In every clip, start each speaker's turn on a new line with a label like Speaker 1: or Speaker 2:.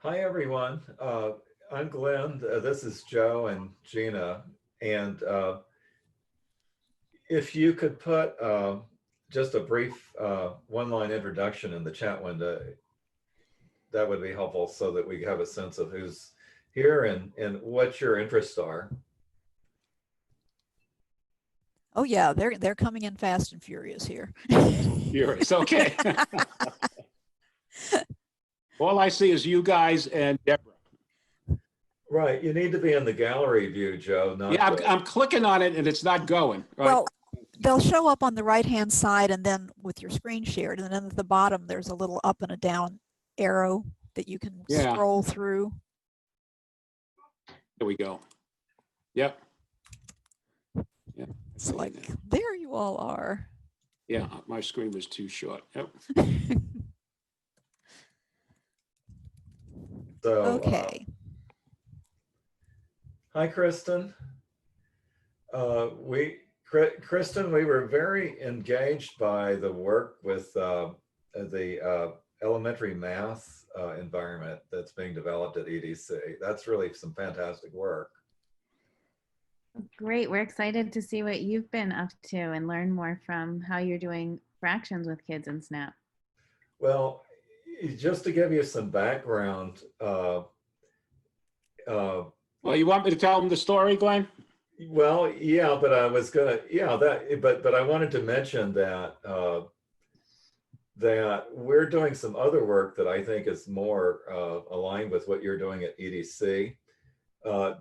Speaker 1: Hi, everyone. I'm Glen. This is Joe and Gina. And if you could put just a brief one-line introduction in the chat window, that would be helpful so that we have a sense of who's here and what your interests are.
Speaker 2: Oh yeah, they're coming in fast and furious here.
Speaker 3: Furious. Okay. All I see is you guys and Deborah.
Speaker 1: Right. You need to be in the gallery view, Joe. Not
Speaker 3: Yeah, I'm clicking on it and it's not going. Right?
Speaker 2: Well, they'll show up on the right-hand side and then with your screen shared. And then at the bottom, there's a little up and a down arrow that you can scroll through.
Speaker 3: There we go. Yep. Yeah.
Speaker 2: It's like, there you all are.
Speaker 3: Yeah, my screen was too short. Yep.
Speaker 1: so.
Speaker 2: Okay.
Speaker 1: Hi, Kristen. Kristen, we were very engaged by the work with the elementary math environment that's being developed at EDC. That's really some fantastic work.
Speaker 4: Great. We're excited to see what you've been up to and learn more from how you're doing fractions with kids in SNAP.
Speaker 1: Well, just to give you some background.
Speaker 3: Well, you want me to tell them the story, Glenn?
Speaker 1: Well, yeah, but I was gonna, but I wanted to mention that that we're doing some other work that I think is more aligned with what you're doing at EDC.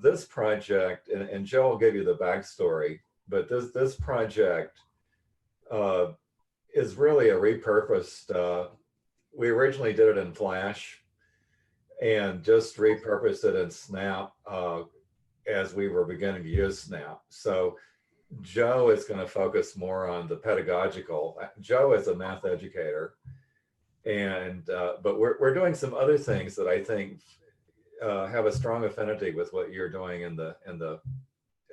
Speaker 1: This project, and Joe will give you the backstory, but this project is really a repurposed. We originally did it in Flash and just repurposed it in Snap as we were beginning to use Snap. So Joe is going to focus more on the pedagogical. Joe is a math educator, and but we're doing some other things that I think have a strong affinity with what you're doing in the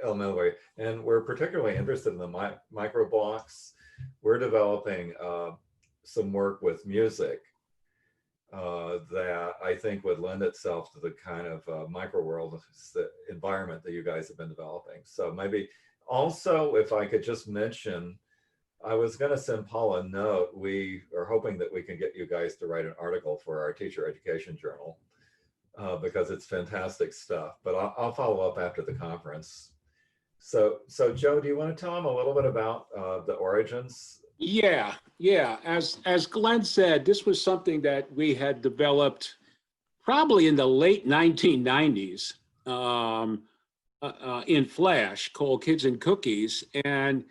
Speaker 1: elementary, and we're particularly interested in the micro blocks. We're developing some work with music that I think would lend itself to the kind of micro world environment that you guys have been developing. So maybe also, if I could just mention, I was going to send Paul a note. We are hoping that we can get you guys to write an article for our teacher education journal because it's fantastic stuff. But I'll follow up after the conference. So Joe, do you want to tell them a little bit about the origins?
Speaker 3: Yeah. As Glenn said, this was something that we had developed probably in the late 1990s in Flash, called Kids and Cookies, and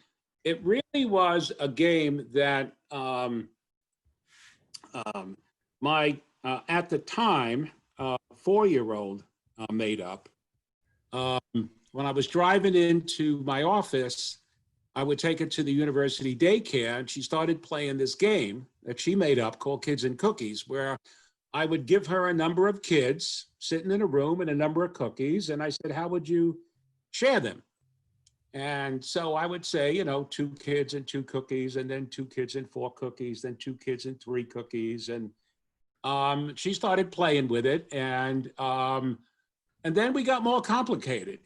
Speaker 3: it really was a game that my at the time 4-year-old made up. When I was driving into my office, I would take her to the university daycare, and she started playing this game that she made up called Kids and Cookies, where I would give her a number of kids sitting in a room and a number of cookies. And I said, how would you share them? And so I would say, 2 kids and 2 cookies, and then 2 kids and 4 cookies, then 2 kids and 3 cookies. And she started playing with it. And then we got more complicated,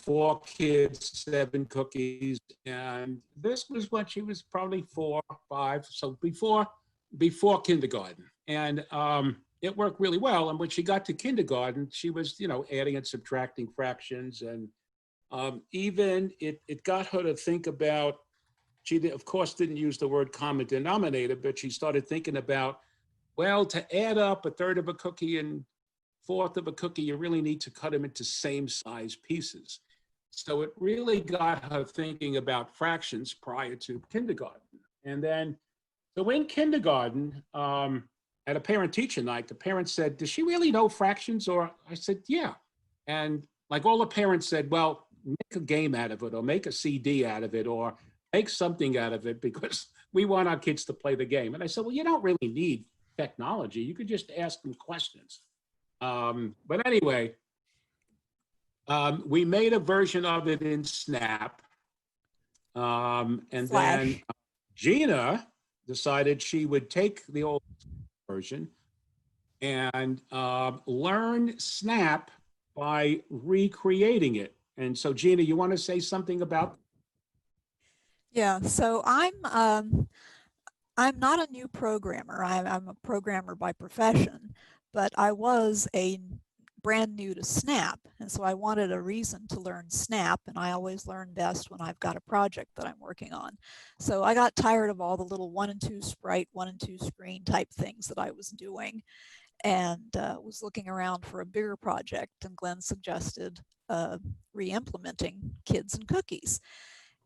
Speaker 3: 4 kids, 7 cookies. And this was when she was probably 4 or 5. So before kindergarten. And it worked really well. And when she got to kindergarten, she was, adding and subtracting fractions. And even it got her to think about, she of course didn't use the word common denominator, but she started thinking about, well, to add up 1/3 of a cookie and 1/4 of a cookie, you really need to cut them into same size pieces. So it really got her thinking about fractions prior to kindergarten. And then, so in kindergarten, at a parent-teacher night, the parents said, does she really know fractions? Or I said, yeah. And like all the parents said, well, make a game out of it, or make a CD out of it, or make something out of it, because we want our kids to play the game. And I said, well, you don't really need technology. You could just ask them questions. But anyway, we made a version of it in Snap. And
Speaker 2: Flash.
Speaker 3: then Gina decided she would take the old version and learn Snap by recreating it. And so, Gina, you want to say something about?
Speaker 2: Yeah, so I'm not a new programmer. I'm a programmer by profession, but I was a brand new to Snap. And so I wanted a reason to learn Snap, and I always learn best when I've got a project that I'm working on. So I got tired of all the little 1 and 2 sprite, 1 and 2 screen type things that I was doing, and was looking around for a bigger project, and Glenn suggested re-implementing Kids and Cookies.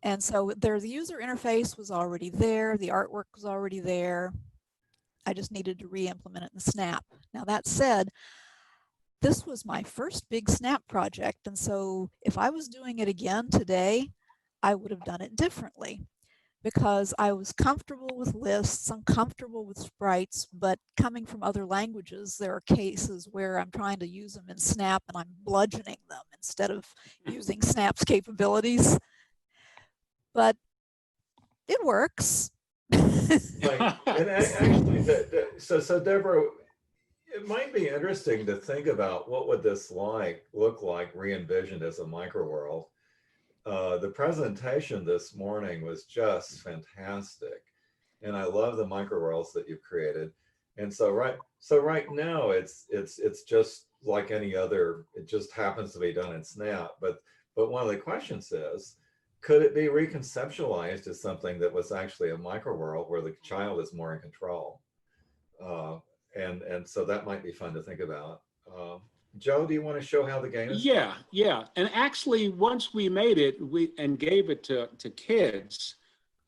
Speaker 2: And so the user interface was already there, the artwork was already there. I just needed to re-implement it in Snap. Now that said, this was my first big Snap project, and so if I was doing it again today, I would have done it differently, because I was comfortable with lists, I'm comfortable with sprites, but coming from other languages, there are cases where I'm trying to use them in Snap and I'm bludgeoning them instead of using Snap's capabilities. But it works.
Speaker 1: Right. And actually, so Deborah, it might be interesting to think about what would this look like re-envisioned as a microworld. The presentation this morning was just fantastic, and I love the microworlds that you've created. And so right now it's just like any other. It just happens to be done in Snap. But one of the questions is, could it be reconceptualized as something that was actually a microworld where the child is more in control? And so that might be fun to think about. Joe, do you want to show how the game is?
Speaker 3: Yeah. And actually, once we made it, and gave it to kids,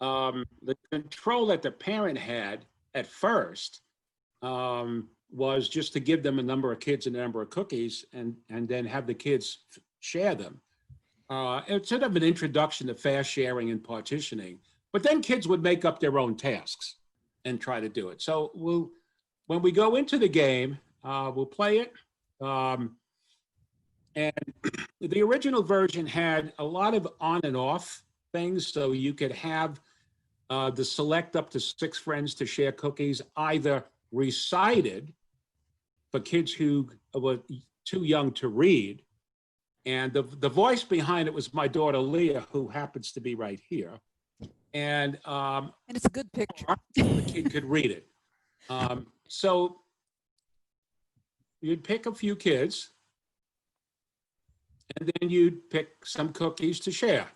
Speaker 3: the control that the parent had at first was just to give them a number of kids and a number of cookies, and then have the kids share them. It's sort of an introduction to fast sharing and partitioning. But then kids would make up their own tasks and try to do it. So when we go into the game, we'll play it. And the original version had a lot of on and off things. So you could have the select up to 6 friends to share cookies either recited for kids who were too young to read. And the voice behind it was my daughter, Leah, who happens to be right here. And
Speaker 2: it's a good picture.
Speaker 3: The kid could read it. So you'd pick a few kids, and then you'd pick some cookies to share.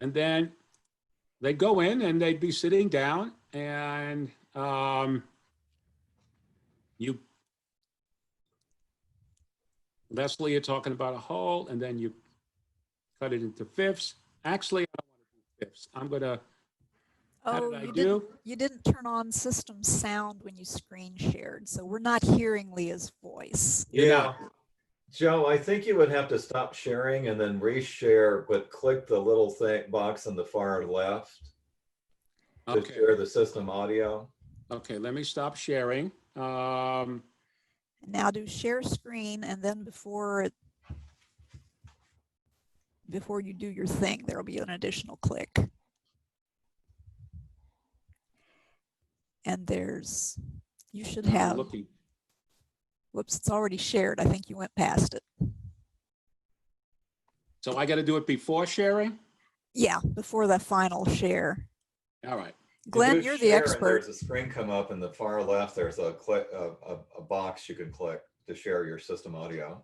Speaker 3: And then they'd go in and they'd be sitting down, and Leslie, you're talking about a whole, and then you cut it into fifths. Actually, I don't want to do fifths. I'm going to,
Speaker 2: you didn't turn on system sound when you screen shared, so we're not hearing Leah's voice.
Speaker 1: Yeah. Joe, I think you would have to stop sharing and then reshare, but click the little box on the far left to share the system audio.
Speaker 3: Okay, let me stop sharing.
Speaker 2: Now do share screen, and then before you do your thing, there'll be an additional click. And you should have, whoops, it's already shared. I think you went past it.
Speaker 3: So I got to do it before sharing?
Speaker 2: Yeah, before the final share.
Speaker 3: All right.
Speaker 2: Glenn, you're the expert.
Speaker 1: There's a screen come up in the far left. There's a box you can click to share your system audio.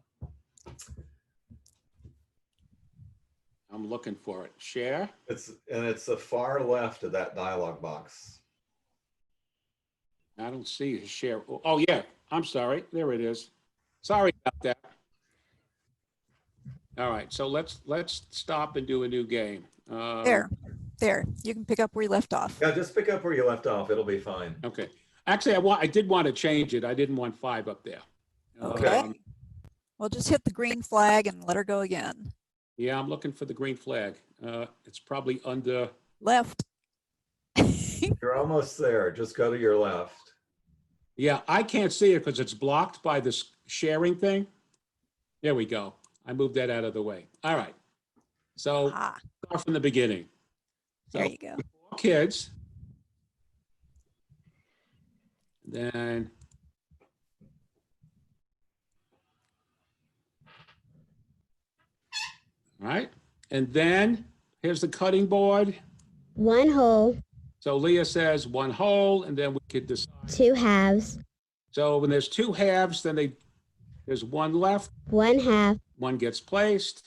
Speaker 3: I'm looking for it. Share.
Speaker 1: It's the far left of that dialog box.
Speaker 3: I don't see a share. Oh yeah, I'm sorry. There it is. Sorry about that. All right, so let's stop and do a new game.
Speaker 2: There. You can pick up where you left off.
Speaker 1: Yeah, just pick up where you left off. It'll be fine.
Speaker 3: Okay. Actually, I did want to change it. I didn't want 5 up there.
Speaker 2: Okay. Well, just hit the green flag and let her go again.
Speaker 3: Yeah, I'm looking for the green flag. It's probably under
Speaker 2: left.
Speaker 1: You're almost there. Just go to your left.
Speaker 3: Yeah, I can't see it because it's blocked by this sharing thing. There we go. I moved that out of the way. All right. So start from the beginning. So
Speaker 2: there you go.
Speaker 3: 4 kids, Then all right, and then here's the cutting board.
Speaker 5: 1 whole,
Speaker 3: So Leah says 1 whole, and then we could decide.
Speaker 5: 2 halves,
Speaker 3: So when there's 2 halves, then there's 1 left.
Speaker 5: 1 half,
Speaker 3: 1 gets placed,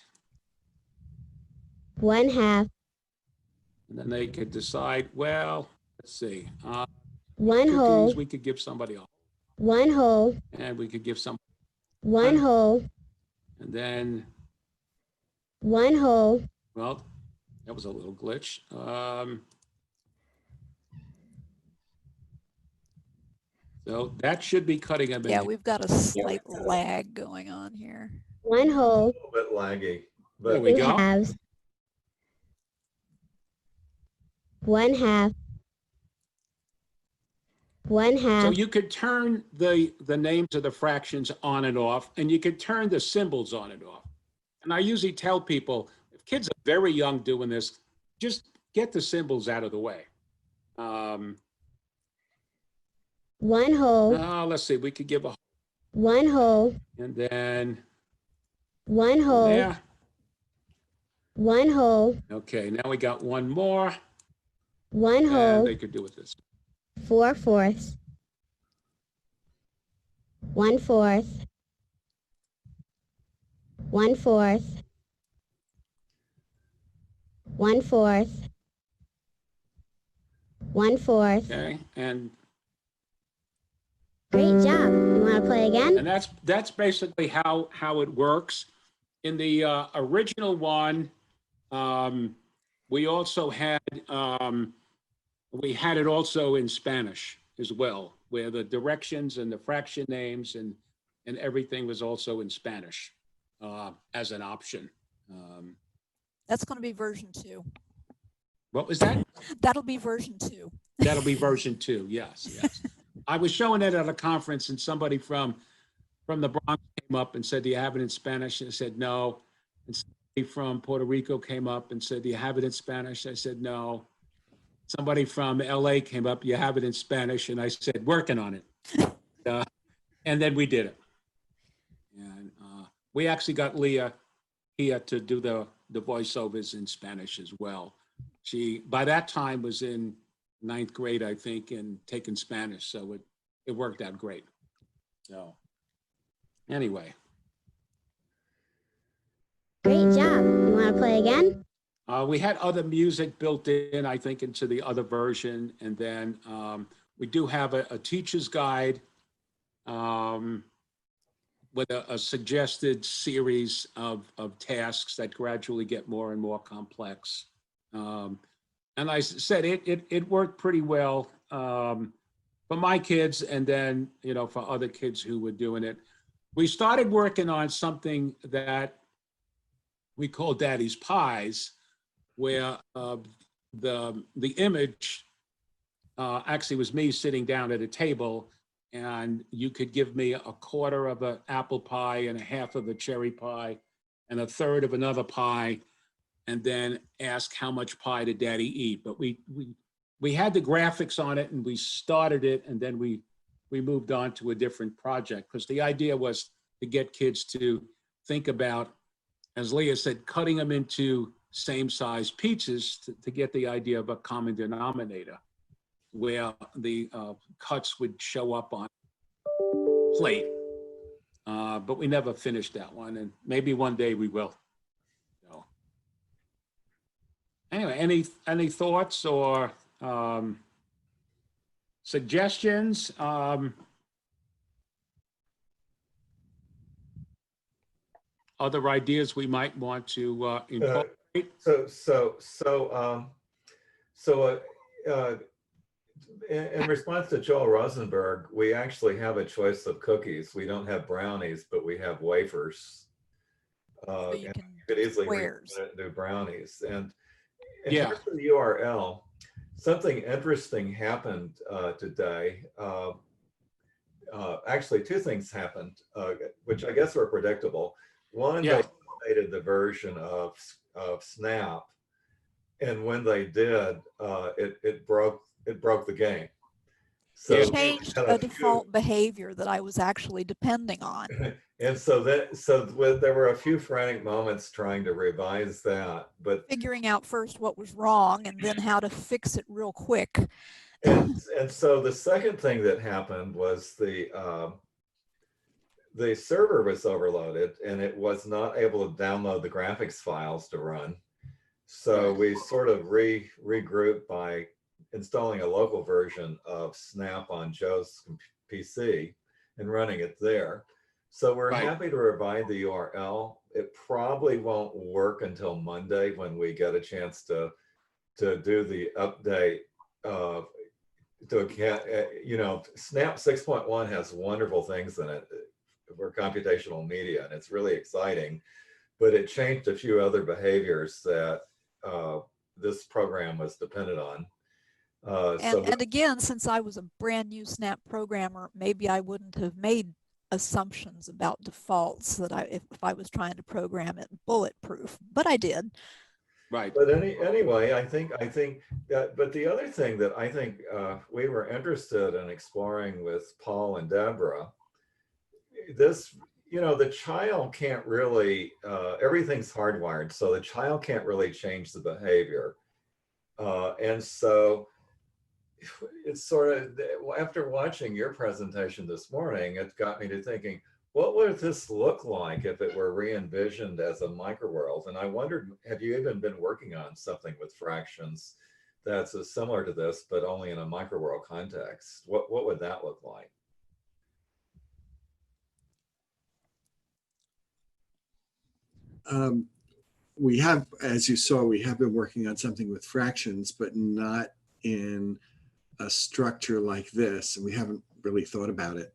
Speaker 5: 1 half,
Speaker 3: and then they could decide, well, let's see.
Speaker 5: 1
Speaker 3: Cookies,
Speaker 5: whole,
Speaker 3: we could give somebody else,
Speaker 5: 1 whole,
Speaker 3: and we could give some,
Speaker 5: 1 whole,
Speaker 3: and then,
Speaker 5: 1 whole,
Speaker 3: well, that was a little glitch. So that should be cutting them in.
Speaker 2: Yeah, we've got a slight lag going on here.
Speaker 5: 1
Speaker 1: A
Speaker 5: whole,
Speaker 1: little bit laggy,
Speaker 3: There
Speaker 1: but
Speaker 3: we
Speaker 5: 2
Speaker 3: go.
Speaker 5: halves, 1 half, 1
Speaker 3: So
Speaker 5: half,
Speaker 3: you could turn the names of the fractions on and off, and you could turn the symbols on and off. And I usually tell people, if kids are very young doing this, just get the symbols out of the way.
Speaker 5: 1 whole,
Speaker 3: Let's see, we could give a,
Speaker 5: 1 whole,
Speaker 3: and then
Speaker 5: 1 whole,
Speaker 3: there.
Speaker 5: 1 whole,
Speaker 3: Okay, now we got 1 more,
Speaker 5: 1
Speaker 3: and
Speaker 5: whole,
Speaker 3: they could do it this.
Speaker 5: 4 fourths, 1 fourth, 1 fourth, 1 fourth, 1 fourth.
Speaker 3: Okay, and
Speaker 5: Great job. You want to play again?
Speaker 3: that's basically how it works. In the original one, we also had it also in Spanish as well, where the directions and the fraction names and everything was also in Spanish as an option.
Speaker 2: That's going to be version 2.
Speaker 3: What was that?
Speaker 2: That'll be version 2.
Speaker 3: That'll be version 2. Yes, yes. I was showing it at a conference, and somebody from the Bronx came up and said, "Do you have it in Spanish?" I said, "No." And somebody from Puerto Rico came up and said, "Do you have it in Spanish?" I said, "No." Somebody from LA came up, "You have it in Spanish?" And I said, "Working on it." And then we did it. And we actually got Leah here to do the voiceovers in Spanish as well. She, by that time, was in 9th grade, I think, and taking Spanish. So it worked out great. So anyway.
Speaker 5: Great job. You want to play again?
Speaker 3: We had other music built in, I think, into the other version. And then we do have a teacher's guide with a suggested series of tasks that gradually get more and more complex. And I said it worked pretty well for my kids, and then, for other kids who were doing it. We started working on something that we call Daddy's Pies, where the image actually was me sitting down at a table, and you could give me a quarter of an apple pie and a half of a cherry pie and a third of another pie, and then ask how much pie did Daddy eat. But we had the graphics on it, and we started it, and then we moved on to a different project, because the idea was to get kids to think about, as Leah said, cutting them into same size pizzas to get the idea of a common denominator, where the cuts would show up on plate. But we never finished that one, and maybe one day we will. So, anyway, any thoughts or suggestions? Other ideas we might want to incorporate?
Speaker 1: In response to Joel Rosenberg, we actually have a choice of cookies. We don't have brownies, but we have wafers.
Speaker 2: So you
Speaker 1: And
Speaker 2: can
Speaker 1: you could easily
Speaker 2: squares.
Speaker 1: do brownies. And in
Speaker 3: Yeah.
Speaker 1: terms of the URL, something interesting happened today. Actually, 2 things happened, which I guess were predictable. One,
Speaker 3: Yeah.
Speaker 1: they updated the version of Snap, and when they did, it broke the game. So
Speaker 2: It
Speaker 1: we
Speaker 2: changed
Speaker 1: had
Speaker 2: a
Speaker 1: few-
Speaker 2: default behavior that I was actually depending on.
Speaker 1: And there were a few frantic moments trying to revise that, but
Speaker 2: Figuring out first what was wrong and then how to fix it real quick.
Speaker 1: and so the second thing that happened was the server was overloaded and it was not able to download the graphics files to run. So we sort of regrouped by installing a local version of Snap on Joe's PC and running it there. So we're
Speaker 3: Right.
Speaker 1: happy to provide the URL. It probably won't work until Monday when we get a chance to do the update. Snap 6.1 has wonderful things in it for computational media, and it's really exciting. But it changed a few other behaviors that this program was dependent on.
Speaker 2: And again, since I was a brand new Snap programmer, maybe I wouldn't have made assumptions about defaults that if I was trying to program it bulletproof, but I did.
Speaker 3: Right.
Speaker 1: But anyway, I think that, but the other thing that I think we were interested in exploring with Paul and Deborah, the child can't really, everything's hardwired, so the child can't really change the behavior. And so it's sort of, after watching your presentation this morning, it got me to thinking, what would this look like if it were re-envisioned as a microworld? And I wondered, have you even been working on something with fractions that's similar to this, but only in a microworld context? What would that look like?
Speaker 6: We have, as you saw, we have been working on something with fractions, but not in a structure like this. And we haven't really thought about it.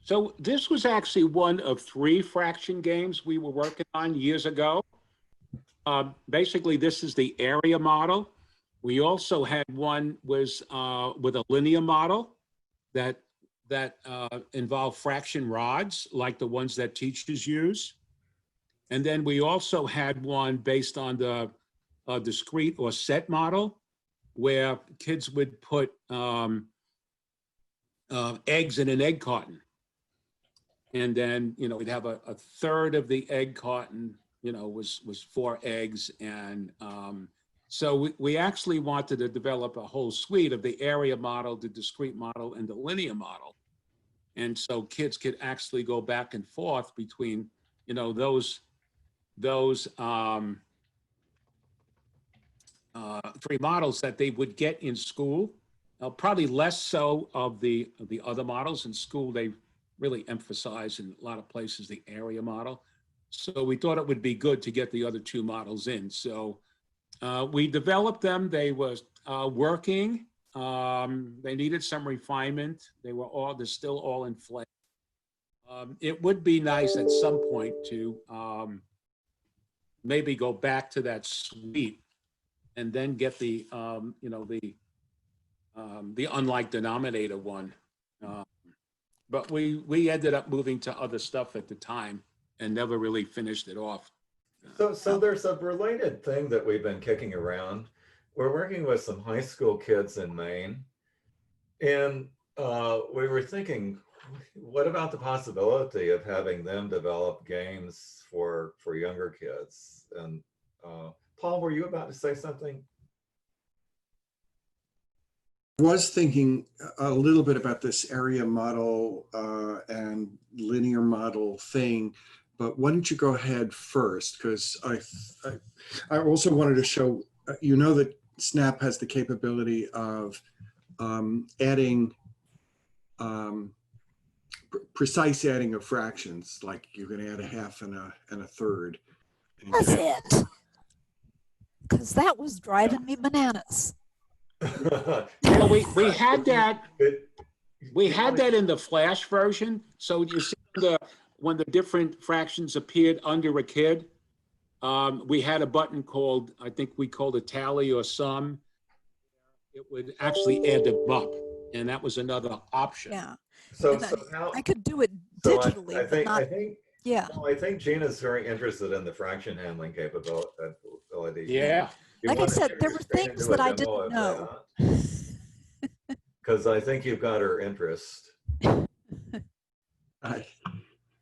Speaker 3: So this was actually one of 3 fraction games we were working on years ago. Basically, this is the area model. We also had one with a linear model that involved fraction rods, like the ones that teachers use. And then we also had one based on the discrete or set model, where kids would put eggs in an egg carton. And then, we'd have a third of the egg carton, was 4 eggs. And so we actually wanted to develop a whole suite of the area model, the discrete model, and the linear model. And so kids could actually go back and forth between, those 3 models that they would get in school. Probably less so of the other models in school. They really emphasize in a lot of places the area model. So we thought it would be good to get the other 2 models in. So we developed them. They were working. They needed some refinement. They're still all in play. It would be nice at some point to maybe go back to that suite and then get the unlike denominator one. But we ended up moving to other stuff at the time and never really finished it off.
Speaker 1: So there's a related thing that we've been kicking around. We're working with some high school kids in Maine, and we were thinking, what about the possibility of having them develop games for younger kids? And Paul, were you about to say something?
Speaker 6: I was thinking a little bit about this area model and linear model thing, but why don't you go ahead first? Because I also wanted to show, that Snap has the capability of adding precise adding of fractions, like you can add a half and a third.
Speaker 2: That's it. Because that was driving me bananas.
Speaker 3: We had that. We had that in the Flash version. So you see when the different fractions appeared under a kid, we had a button called, I think we called it tally or sum. It would actually add them up, and that was another option.
Speaker 2: Yeah.
Speaker 1: So
Speaker 2: how, I could do it digitally,
Speaker 1: I think Gina's very interested in the fraction handling capability.
Speaker 3: Yeah.
Speaker 2: Like I said, there were things that I didn't know.
Speaker 1: because I think you've got her interest.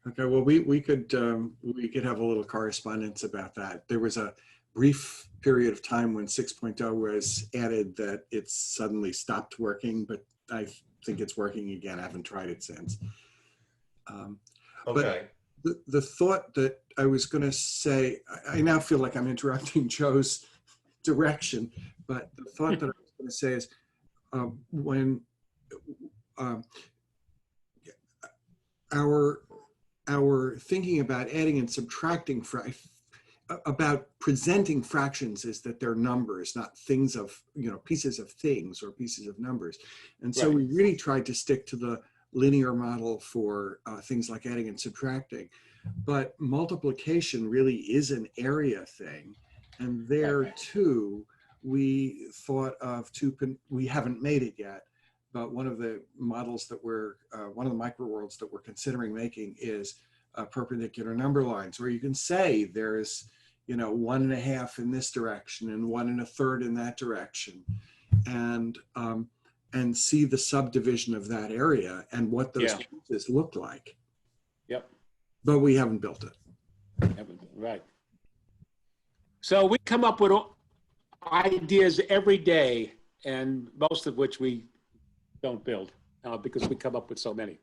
Speaker 6: Okay, well, we could have a little correspondence about that. There was a brief period of time when 6.0 was added that it suddenly stopped working, but I think it's working again. I haven't tried it since.
Speaker 1: Okay.
Speaker 6: But the thought that I was going to say, I now feel like I'm interrupting Joe's direction, but the thought that I was going to say is when our thinking about adding and subtracting about presenting fractions is that they're numbers, not things of, pieces of things or pieces of numbers. And so we really tried to stick to the linear model for things like adding and subtracting. But multiplication really is an area thing. And there too, we thought of we haven't made it yet, but one of the models that one of the microworlds that we're considering making is perpendicular number lines, where you can say there's 1.5 in this direction and 1 1/3 in that direction, and see the subdivision of that area and what those pieces look like.
Speaker 3: Yep.
Speaker 6: But we haven't built it.
Speaker 3: Right. So we come up with ideas every day, and most of which we don't build because we come up with so many.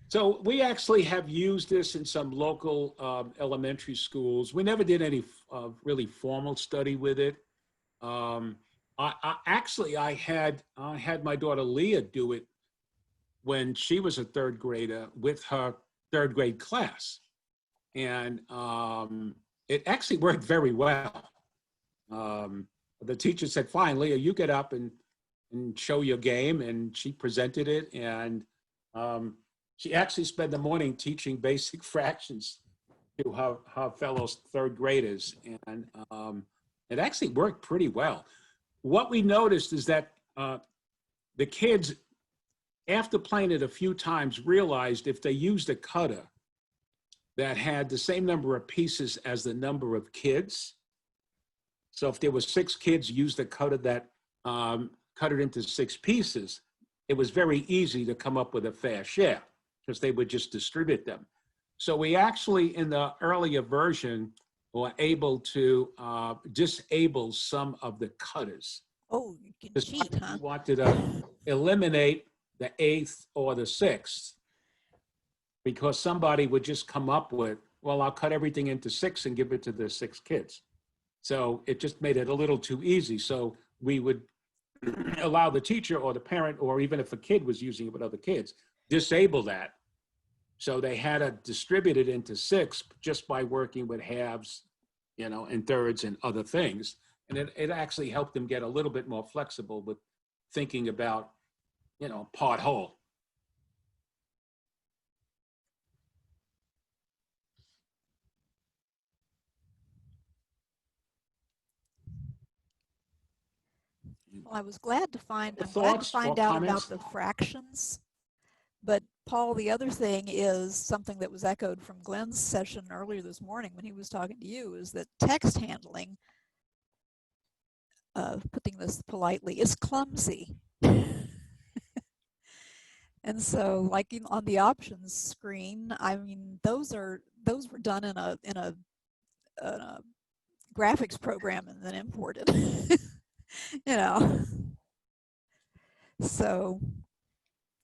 Speaker 3: So we actually have used this in some local elementary schools. We never did any really formal study with it. I had my daughter Leah do it when she was a 3rd grader with her 3rd grade class. And it actually worked very well. The teacher said, fine, Leah, you get up and show your game. And she presented it. And she actually spent the morning teaching basic fractions to her fellow 3rd graders. And it actually worked pretty well. What we noticed is that the kids, after playing it a few times, realized if they used a cutter that had the same number of pieces as the number of kids. So if there were 6 kids, used a cutter that cut it into 6 pieces, it was very easy to come up with a fair share because they would just distribute them. So we actually, in the earlier version, were able to disable some of the cutters.
Speaker 2: Oh, you can cheat, huh?
Speaker 3: We wanted to eliminate the 8th or the 6th because somebody would just come up with, well, I'll cut everything into 6 and give it to the 6 kids. So it just made it a little too easy. So we would allow the teacher or the parent, or even if a kid was using it with other kids, disable that. So they had to distribute it into 6 just by working with halves, and thirds and other things. And it actually helped them get a little bit more flexible with thinking about, part whole.
Speaker 2: Well, I was glad to find out
Speaker 3: Thoughts or
Speaker 2: about
Speaker 3: comments?
Speaker 2: the fractions. But Paul, the other thing is something that was echoed from Glen's session earlier this morning when he was talking to you, is that text handling, putting this politely, is clumsy. And so, like on the options screen, I mean, those were done in a graphics program and then imported. So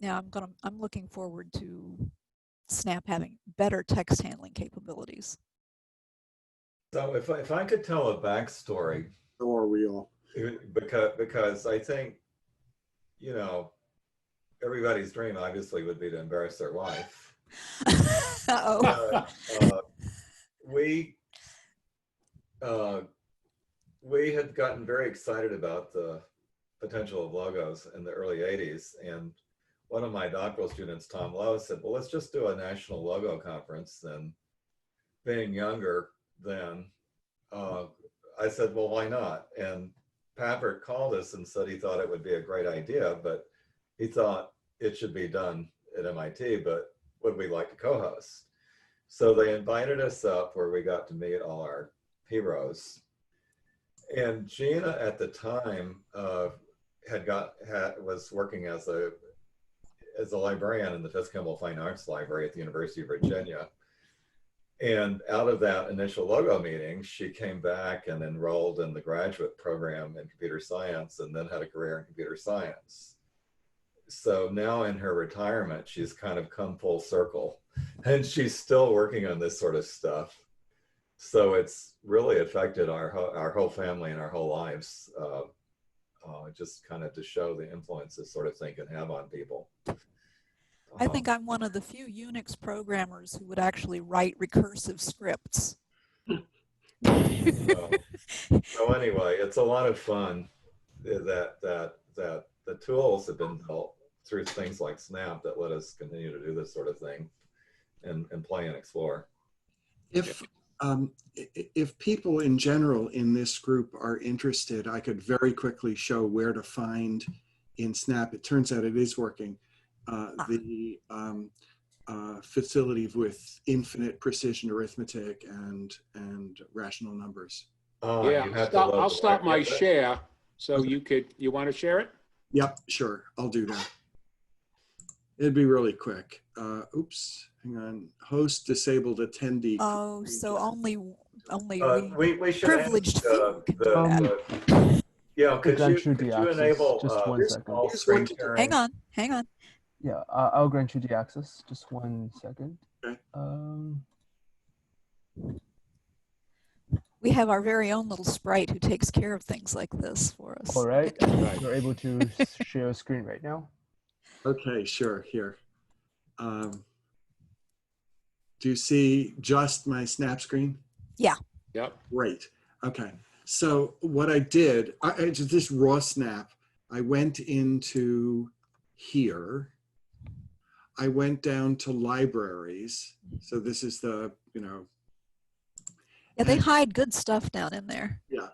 Speaker 2: yeah, I'm looking forward to Snap having better text handling capabilities.
Speaker 1: So if I could tell a backstory,
Speaker 6: So are we all.
Speaker 1: because I think, everybody's dream obviously would be to embarrass their wife.
Speaker 2: Uh-oh.
Speaker 1: We had gotten very excited about the potential of logos in the early 80s. And one of my doctoral students, Tom Lowe, said, well, let's just do a national logo conference. And being younger then, I said, well, why not? And Patrick called us and said he thought it would be a great idea, but he thought it should be done at MIT, but would we like to co-host? So they invited us up where we got to meet all our heroes. And Gina at the time was working as a librarian in the Fitzgibbon Fine Arts Library at the University of Virginia. And out of that initial logo meeting, she came back and enrolled in the graduate program in computer science and then had a career in computer science. So now in her retirement, she's kind of come full circle and she's still working on this sort of stuff. So it's really affected our whole family and our whole lives, just kind of to show the influence this sort of thing can have on people.
Speaker 2: I think I'm one of the few Unix programmers who would actually write recursive scripts.
Speaker 1: So anyway, it's a lot of fun that the tools have been built through things like Snap that let us continue to do this sort of thing and play and explore.
Speaker 6: If people in general in this group are interested, I could very quickly show where to find in Snap. It turns out it is working. The facility with infinite precision arithmetic and rational numbers.
Speaker 3: Yeah, I'll stop my share. So you want to share it?
Speaker 6: Yep, sure, I'll do that. It'd be really quick. Oops, hang on. Host disabled attendee.
Speaker 2: Oh, so only
Speaker 1: we should
Speaker 2: privileged
Speaker 1: ask,
Speaker 2: few can do that.
Speaker 1: yeah, could you enable
Speaker 7: just 1 second.
Speaker 1: all screen sharing?
Speaker 2: Hang on.
Speaker 7: Yeah, I'll grant you the access. Just 1 second.
Speaker 6: Okay.
Speaker 2: We have our very own little sprite who takes care of things like this for us.
Speaker 7: All right. You're able to share a screen right now.
Speaker 6: Okay, sure, here. Do you see just my Snap screen?
Speaker 2: Yeah.
Speaker 3: Yep.
Speaker 6: Great. Okay. So what I did, I just this raw Snap, I went into here. I went down to libraries. So this is the,
Speaker 2: Yeah, they hide good stuff down in there.
Speaker 6: Yeah.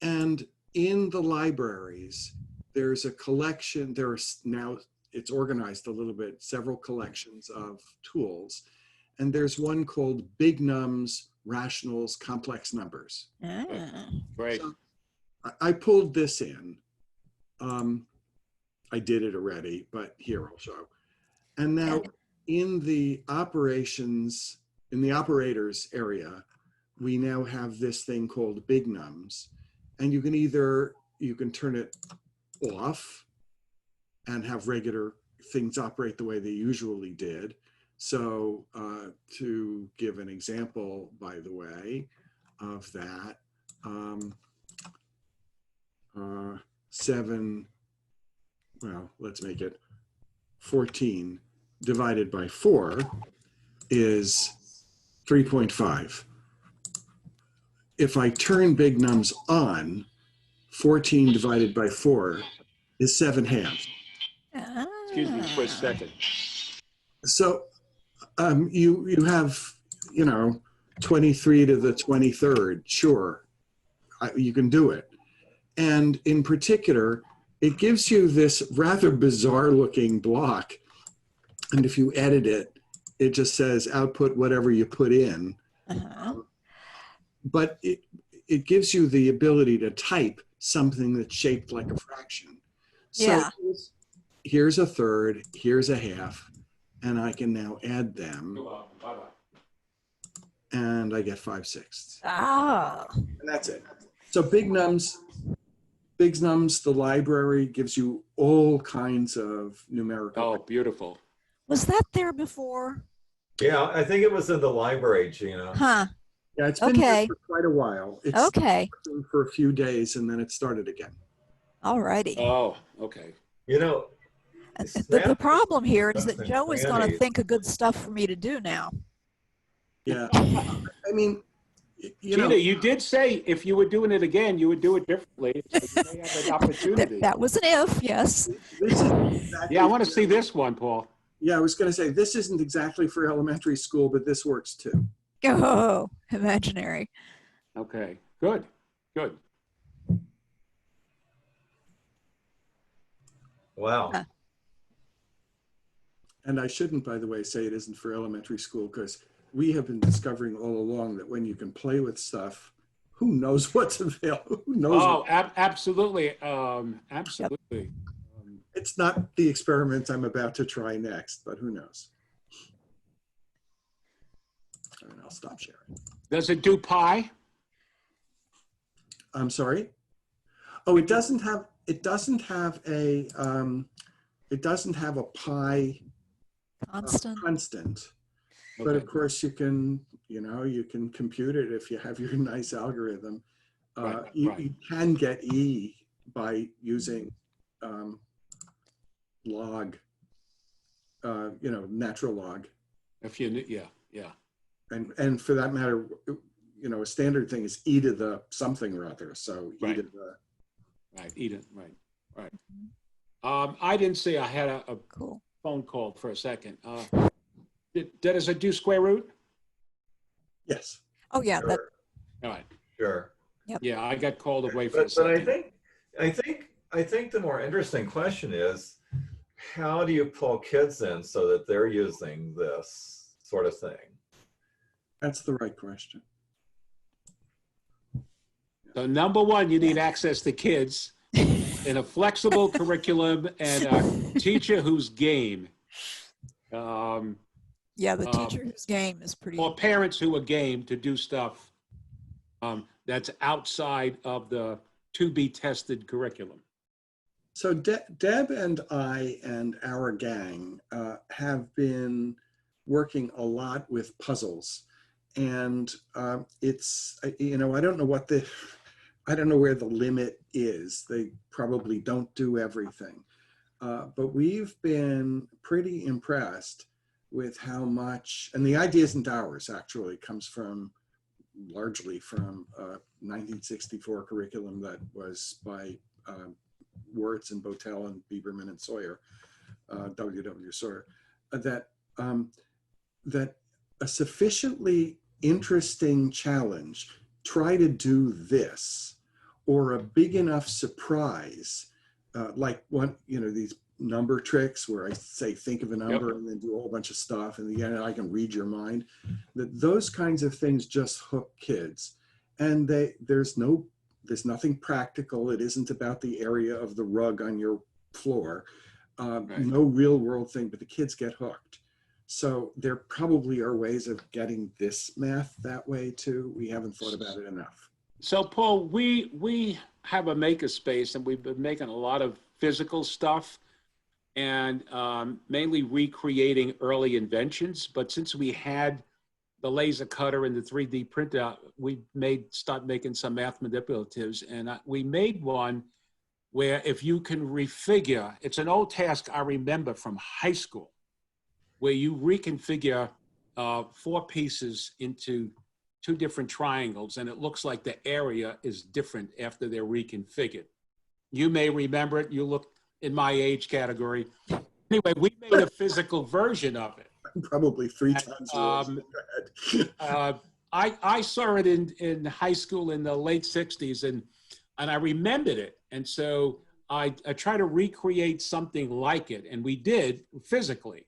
Speaker 6: And in the libraries, there's a collection, now it's organized a little bit, several collections of tools. And there's one called Big Nums, Rationals, Complex Numbers.
Speaker 3: Right.
Speaker 6: So I pulled this in. I did it already, but here I'll show. And now in the operations, in the operators area, we now have this thing called Big Nums. And you can turn it off and have regular things operate the way they usually did. So to give an example, by the way, of that, 7, well, let's make it 14 divided by 4 is 3.5. If I turn Big Nums on, 14 divided by 4 is 7/2.
Speaker 3: Excuse me for a second.
Speaker 6: So you have, 23 to the 23rd, sure, you can do it. And in particular, it gives you this rather bizarre looking block. And if you edit it, it just says output whatever you put in. But it gives you the ability to type something that's shaped like a fraction. So
Speaker 2: Yeah.
Speaker 6: Here's a third, here's a half, and I can now add them. And I get 5/6.
Speaker 2: Ah.
Speaker 6: And that's it. So Big Nums, the library gives you all kinds of numerical.
Speaker 3: Oh, beautiful.
Speaker 2: Was that there before?
Speaker 1: Yeah, I think it was in the library, Gina.
Speaker 2: Huh.
Speaker 6: Yeah, it's been there for quite a while. It's
Speaker 2: Okay.
Speaker 6: been for a few days and then it started again.
Speaker 2: All righty.
Speaker 3: Oh, okay.
Speaker 2: The problem here is that
Speaker 1: Snap
Speaker 2: Joe is going to
Speaker 1: Granny.
Speaker 2: think of good stuff for me to do now.
Speaker 6: Yeah. I mean,
Speaker 3: Gina, you did say if you were doing it again, you would do it differently. So you may have an opportunity.
Speaker 2: That was an if, yes.
Speaker 6: this isn't exactly,
Speaker 3: Yeah, I want to see this one, Paul.
Speaker 6: Yeah, I was going to say, this isn't exactly for elementary school, but this works too.
Speaker 2: Oh, imaginary.
Speaker 3: Okay, good, good.
Speaker 1: Wow.
Speaker 6: And I shouldn't, by the way, say it isn't for elementary school because we have been discovering all along that when you can play with stuff who knows what's available? Who knows?
Speaker 3: Oh, absolutely. Absolutely.
Speaker 6: It's not the experiment I'm about to try next, but who knows? And I'll stop sharing.
Speaker 3: Does it do pi?
Speaker 6: I'm sorry. Oh, it doesn't have a pi constant. But
Speaker 3: Okay.
Speaker 6: of course you can compute it if you have your nice algorithm.
Speaker 3: Right.
Speaker 6: You can get E by using log, natural log.
Speaker 3: If you, yeah.
Speaker 6: And for that matter, a standard thing is e to the something or other. So e
Speaker 3: Right.
Speaker 6: to the.
Speaker 3: Right, Eden, right. I didn't see, I had a
Speaker 2: Cool.
Speaker 3: phone call for a second. Does it do square root?
Speaker 6: Yes.
Speaker 2: Oh yeah, that
Speaker 1: Sure.
Speaker 3: All right.
Speaker 1: Sure.
Speaker 3: Yeah, I got called away for a
Speaker 1: But
Speaker 3: second.
Speaker 1: I think the more interesting question is, how do you pull kids in so that they're using this sort of thing?
Speaker 6: That's the right question.
Speaker 3: So number one, you need access to kids in a flexible curriculum and a teacher who's game.
Speaker 2: yeah, the teacher whose game is pretty.
Speaker 3: Or parents who are game to do stuff that's outside of the to-be tested curriculum.
Speaker 6: So Deb and I and our gang have been working a lot with puzzles, and it's I don't know where the limit is. They probably don't do everything, but we've been pretty impressed with how much. And the idea isn't ours; actually, it comes largely from a 1964 curriculum that was by Wirtz and Botel and Bieberman and Sawyer, W.W. Sawyer, that a sufficiently interesting challenge, try to do this, or a big enough surprise, like these number tricks where I say, think of a number and then do a whole bunch of stuff. And then I can read your mind. Those kinds of things just hook kids. And there's nothing practical. It isn't about the area of the rug on your floor. No real world thing, but the kids get hooked. So there probably are ways of getting this math that way too. We haven't thought about it enough.
Speaker 3: So Paul, we have a makerspace and we've been making a lot of physical stuff and mainly recreating early inventions. But since we had the laser cutter and the 3D printer, we start making some math manipulatives. And we made one where if you can refigure, it's an old task I remember from high school, where you reconfigure 4 pieces into 2 different triangles, and it looks like the area is different after they're reconfigured. You may remember it. You look in my age category. Anyway, we made a physical version of it.
Speaker 6: Probably 3 times.
Speaker 3: I saw it in high school in the late 60s, and I remembered it. And so I tried to recreate something like it, and we did physically.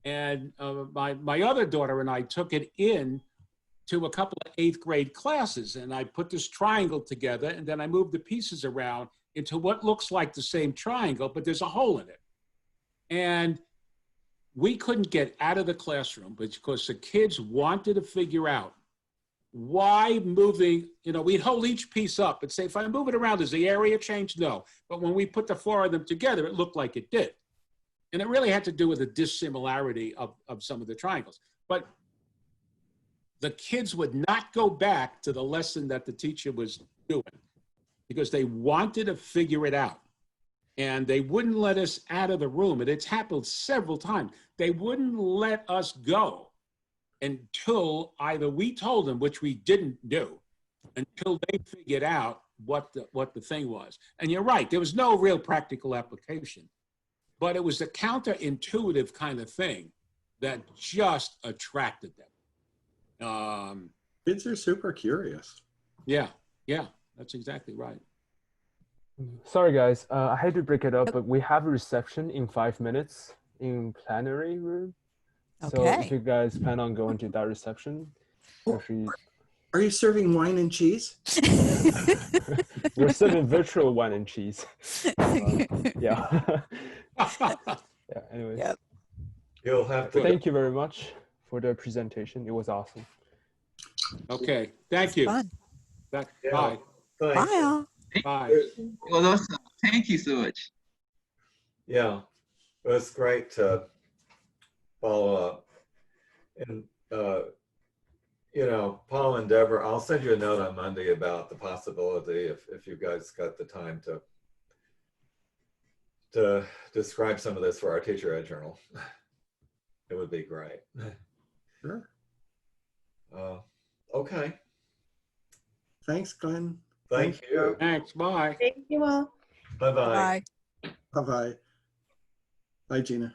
Speaker 3: And my other daughter and I took it in to a couple of 8th grade classes, and I put this triangle together, and then I moved the pieces around into what looks like the same triangle, but there's a hole in it. And we couldn't get out of the classroom because the kids wanted to figure out why moving, we'd hold each piece up and say, if I move it around, does the area change? No. But when we put the 4 of them together, it looked like it did. And it really had to do with the dissimilarity of some of the triangles. But the kids would not go back to the lesson that the teacher was doing because they wanted to figure it out. And they wouldn't let us out of the room. And it's happened several times. They wouldn't let us go until either we told them, which we didn't do, until they figured out what the thing was. And you're right, there was no real practical application. But it was a counterintuitive kind of thing that just attracted them.
Speaker 6: Kids are super curious.
Speaker 3: Yeah, that's exactly right.
Speaker 7: Sorry, guys. I had to break it up, but we have a reception in 5 minutes in plenary room. So if
Speaker 2: Okay.
Speaker 7: you guys plan on going to that reception, actually,
Speaker 6: Are you serving wine and cheese?
Speaker 7: We're serving virtual wine and cheese. Yeah. Yeah. Anyways,
Speaker 2: Yep.
Speaker 1: You'll have to.
Speaker 7: thank you very much for the presentation. It was awesome.
Speaker 3: Okay, thank you.
Speaker 2: Fun.
Speaker 3: Bye.
Speaker 1: Yeah.
Speaker 2: Bye,
Speaker 1: Thanks.
Speaker 2: all.
Speaker 3: Bye.
Speaker 8: It was awesome. Thank you so much.
Speaker 1: Yeah, it was great to follow up. And, you know, Paul and Deborah, I'll send you a note on Monday about the possibility if you guys got the time to describe some of this for our teacher ed journal. It would be great.
Speaker 6: Sure.
Speaker 1: Okay.
Speaker 6: Thanks, Glenn.
Speaker 1: Thank you.
Speaker 3: Thanks, bye.
Speaker 4: Thank you all.
Speaker 1: Bye-bye.
Speaker 2: Bye.
Speaker 6: Bye-bye. Bye, Gina.